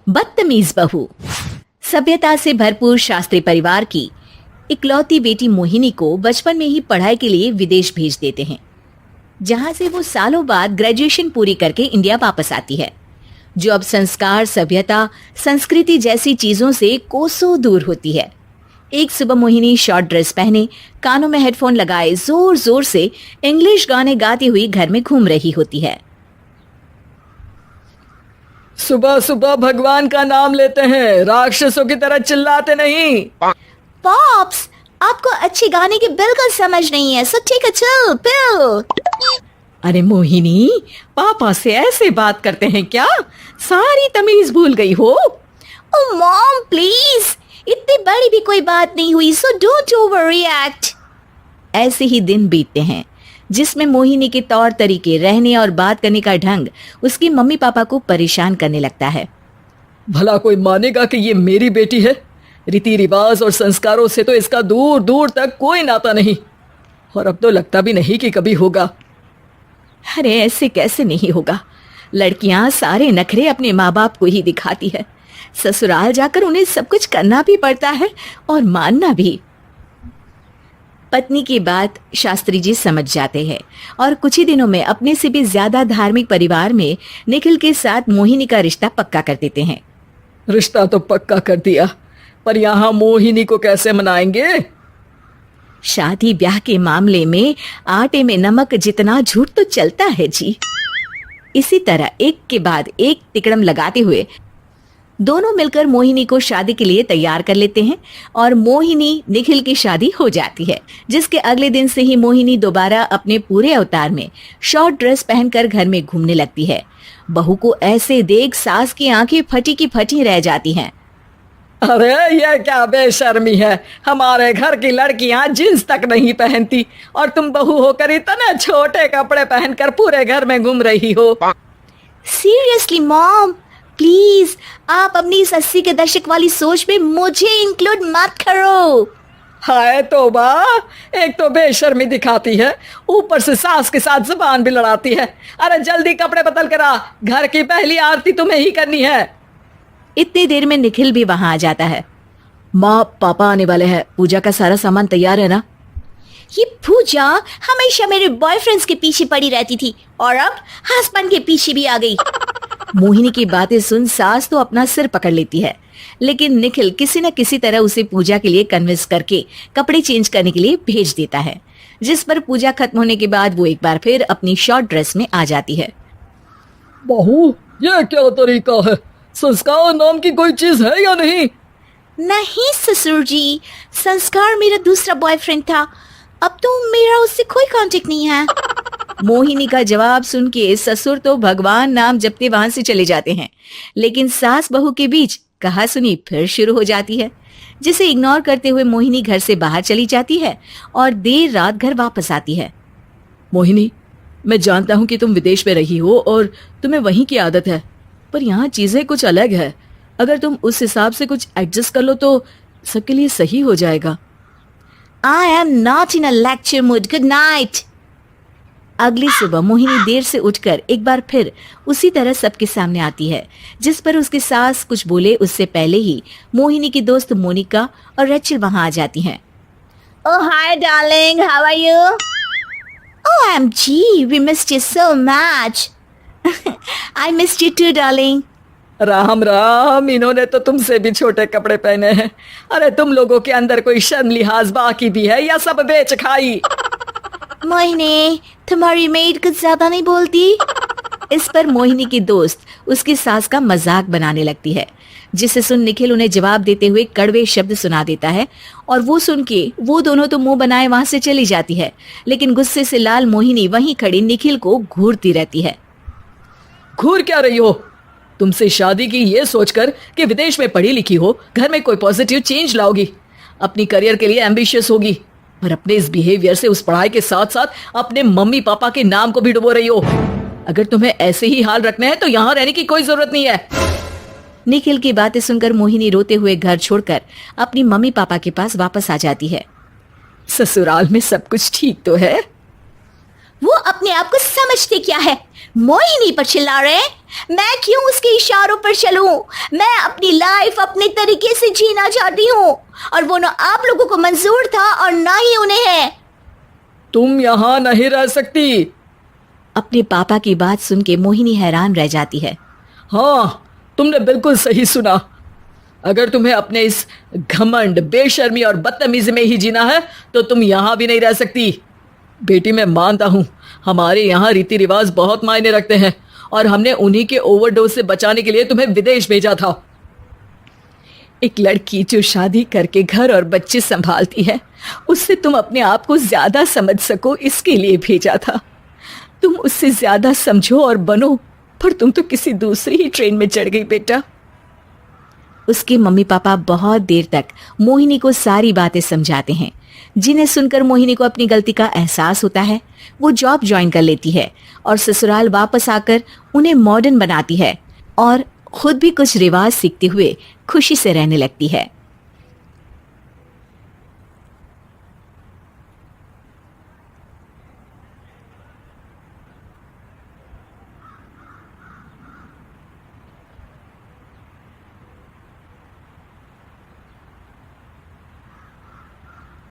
बदतमीज बहू। सभ्यता से भरपूर शास्त्री परिवार की इकलौती बेटी मोहिनी को बचपन में ही पढ़ाई के लिए विदेश भेज देते हैं, जहां से वो सालों बाद ग्रेजुएशन पूरी करके इंडिया वापस आती है, जो अब संस्कार, सभ्यता, संस्कृति जैसी चीजों से कोसों दूर होती है। एक सुबह मोहिनी शॉर्ट ड्रेस पहने, कानों में हेडफोन लगाए जोर जोर से इंग्लिश गाने गाती हुई घर में घूम रही होती है। सुबह सुबह भगवान का नाम लेते हैं, राक्षसों की तरह चिल्लाते नहीं। पॉप्स, आपको अच्छे गाने की बिल्कुल समझ नहीं है, so take a chill pill. अरे मोहिनी, पापा से ऐसे बात करते हैं क्या? सारी तमीज भूल गई हो। ओह मॉम प्लीज, इतनी बड़ी भी कोई बात नहीं हुई, सो डोंट ओवर रिएक्ट। ऐसे ही दिन बीतते हैं जिसमें मोहिनी के तौर तरीके, रहने और बात करने का ढंग उसकी मम्मी पापा को परेशान करने लगता है। भला कोई मानेगा कि ये मेरी बेटी है? रीति रिवाज और संस्कारों से तो इसका दूर दूर तक कोई नाता नहीं, और अब तो लगता भी नहीं कि कभी होगा। अरे ऐसे कैसे नहीं होगा? लड़कियां सारे नखरे अपने माँ बाप को ही दिखाती है। ससुराल जाकर उन्हें सब कुछ करना भी पड़ता है और मानना भी। पत्नी की बात शास्त्री जी समझ जाते हैं और कुछ ही दिनों में अपने से भी ज्यादा धार्मिक परिवार में निखिल के साथ मोहिनी का रिश्ता पक्का कर देते हैं। रिश्ता तो पक्का कर दिया, पर यहाँ मोहिनी को कैसे मनाएंगे? शादी ब्याह के मामले में आटे में नमक जितना झूठ तो चलता है जी। इसी तरह एक के बाद एक तिकड़म लगाते हुए दोनों मिलकर मोहिनी को शादी के लिए तैयार कर लेते हैं और मोहिनी निखिल की शादी हो जाती है, जिसके अगले दिन से ही मोहिनी दोबारा अपने पूरे अवतार में शॉर्ट ड्रेस पहनकर घर में घूमने लगती है। बहू को ऐसे देख सास की आंखें फटी की फटी रह जाती हैं। अरे ये क्या बेशर्मी है, हमारे घर की लड़कियां जींस तक नहीं पहनती और तुम बहू होकर इतने छोटे कपड़े पहनकर पूरे घर में घूम रही हो। सीरियसली मॉम, प्लीज आप अपनी इस 80 के दशक वाली सोच में मुझे इंक्लूड मत करो। हाय तौबा, एक तो बेशर्मी दिखाती है, ऊपर से सास के साथ जुबान भी लड़ाती है। अरे जल्दी कपड़े बदल कर आ, घर की पहली आरती तुम्हें ही करनी है। इतनी देर में निखिल भी वहां आ जाता है। माँ पापा आने वाले हैं, पूजा का सारा सामान तैयार है ना? ये पूजा हमेशा मेरे बॉयफ्रेंड्स के पीछे पड़ी रहती थी और अब हस्बैंड के पीछे भी आ गई। मोहिनी की बातें सुन सास तो अपना सिर पकड़ लेती है, लेकिन निखिल किसी न किसी तरह उसे पूजा के लिए कन्विंस करके कपड़े चेंज करने के लिए भेज देता है, जिस पर पूजा खत्म होने के बाद वो एक बार फिर अपनी शॉर्ट ड्रेस में आ जाती है। बहू, ये क्या तरीका है? संस्कार नाम की कोई चीज है या नहीं? नहीं ससुर जी, संस्कार मेरा दूसरा बॉयफ्रेंड था, अब तो मेरा उससे कोई कांटेक्ट नहीं है। मोहिनी का जवाब सुन के ससुर तो भगवान नाम जपते वहां से चले जाते हैं, लेकिन सास बहू के बीच कहासुनी फिर शुरू हो जाती है, जिसे इग्नोर करते हुए मोहिनी घर से बाहर चली जाती है और देर रात घर वापस आती है। मोहिनी, मैं जानता हूँ कि तुम विदेश में रही हो और तुम्हें वहीं की आदत है, पर यहाँ चीजें कुछ अलग है। अगर तुम उस हिसाब से कुछ एडजस्ट कर लो तो सबके लिए सही हो जाएगा। I am not in a lecture mood. Good night. अगली सुबह मोहिनी देर से उठकर एक बार फिर उसी तरह सबके सामने आती है, जिस पर उसकी सास कुछ बोले उससे पहले ही मोहिनी की दोस्त मोनिका और रेचल वहां आ जाती हैं। Oh hi darling, how are you? OMG, we missed you so much. I missed you too darling. Ram Ram, इन्होंने तो तुमसे भी छोटे कपड़े पहने हैं। अरे तुम लोगों के अंदर कोई शर्म लिहाज बाकी भी है या सब बेच खाई? मोहिनी, तुम्हारी मेड कुछ ज्यादा नहीं बोलती? इस पर मोहिनी की दोस्त उसकी सास का मजाक बनाने लगती है, जिसे सुन निखिल उन्हें जवाब देते हुए कड़वे शब्द सुना देता है और वो सुन के वो दोनों तो मुंह बनाए वहां से चली जाती है, लेकिन गुस्से से लाल मोहिनी वहीं खड़ी निखिल को घूरती रहती है। घूर क्या रही हो? तुमसे शादी की ये सोचकर कि विदेश में पढ़ी लिखी हो, घर में कोई पॉजिटिव चेंज लाओगी, अपनी करियर के लिए एम्बिशियस होगी, और अपने इस बिहेवियर से उस पढ़ाई के साथ साथ अपने मम्मी पापा के नाम को भी डुबो रही हो। अगर तुम्हें ऐसे ही हाल रखना है तो यहाँ रहने की कोई जरूरत नहीं है। निखिल की बातें सुनकर मोहिनी रोते हुए घर छोड़कर अपनी मम्मी पापा के पास वापस आ जाती है। ससुराल में सब कुछ ठीक तो है? वो अपने आप को समझते क्या है? मोहिनी पर चिल्ला रहे हैं? मैं क्यों उसके इशारों पर चलूं? मैं अपनी लाइफ अपने तरीके से जीना चाहती हूँ और वो ना आप लोगों को मंजूर था और ना ही उन्हें है। तुम यहाँ नहीं रह सकती। अपने पापा की बात सुन के मोहिनी हैरान रह जाती है। हाँ, तुमने बिल्कुल सही सुना। अगर तुम्हें अपने इस घमंड, बेशर्मी और बदतमीजी में ही जीना है तो तुम यहाँ भी नहीं रह सकती। बेटी, मैं मानता हूँ हमारे यहाँ रीति रिवाज बहुत मायने रखते हैं और हमने उन्हीं के ओवरडोज से बचाने के लिए तुम्हें विदेश भेजा था। एक लड़की जो शादी करके घर और बच्चे संभालती है, उससे तुम अपने आप को ज्यादा समझ सको इसके लिए भेजा था। तुम उससे ज्यादा समझो और बनो, पर तुम तो किसी दूसरी ही ट्रेन में चढ़ गई बेटा। उसके मम्मी पापा बहुत देर तक मोहिनी को सारी बातें समझाते हैं, जिन्हें सुनकर मोहिनी को अपनी गलती का एहसास होता है। वो जॉब ज्वाइन कर लेती है और ससुराल वापस आकर उन्हें मॉडर्न बनाती है और खुद भी कुछ रिवाज सीखते हुए खुशी से रहने लगती है।